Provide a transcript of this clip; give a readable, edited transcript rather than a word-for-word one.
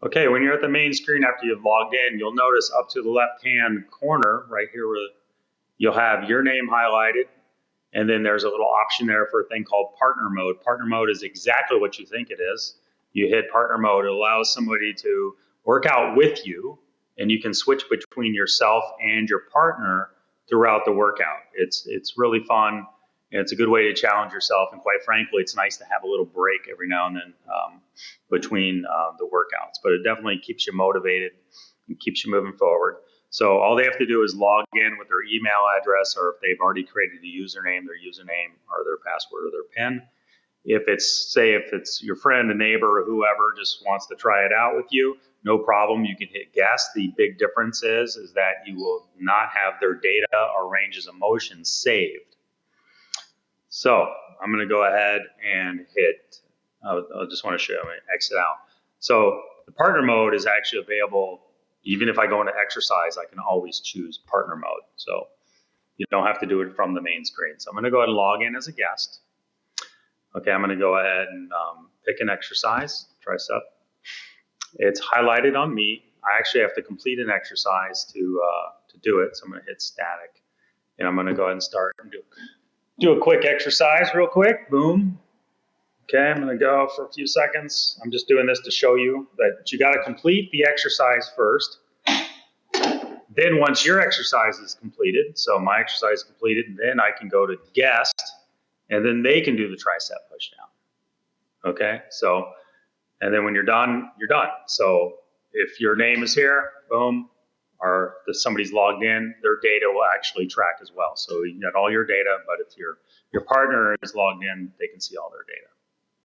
Okay, when you're at the main screen after you've logged in, you'll notice up to the left-hand corner right here where you'll have your name highlighted, and then there's a little option there for a thing called partner mode. Partner mode is exactly what you think it is. You hit partner mode, it allows somebody to work out with you, and you can switch between yourself and your partner throughout the workout. It's really fun, and it's a good way to challenge yourself, and quite frankly, it's nice to have a little break every now and then between the workouts, but it definitely keeps you motivated and keeps you moving forward. So all they have to do is log in with their email address, or if they've already created a username, their username or their password or their PIN. If it's your friend, a neighbor, or whoever just wants to try it out with you, no problem. You can hit guest. The big difference is that you will not have their data or ranges of motion saved. So I'm going to go ahead and hit, I just want to show you, exit out. So the partner mode is actually available. Even if I go into exercise, I can always choose partner mode. So you don't have to do it from the main screen. So I'm going to go ahead and log in as a guest. Okay, I'm going to go ahead and pick an exercise, tricep. It's highlighted on me. I actually have to complete an exercise to do it. So I'm going to hit static, and I'm going to go ahead and start and do a quick exercise real quick. Boom. Okay, I'm going to go for a few seconds. I'm just doing this to show you that you got to complete the exercise first. Then once your exercise is completed, so my exercise is completed, then I can go to guest, and then they can do the tricep pushdown. Okay, so, and then when you're done, you're done. So if your name is here, boom, or if somebody's logged in, their data will actually track as well. So you got all your data, but if your partner is logged in, they can see all their data.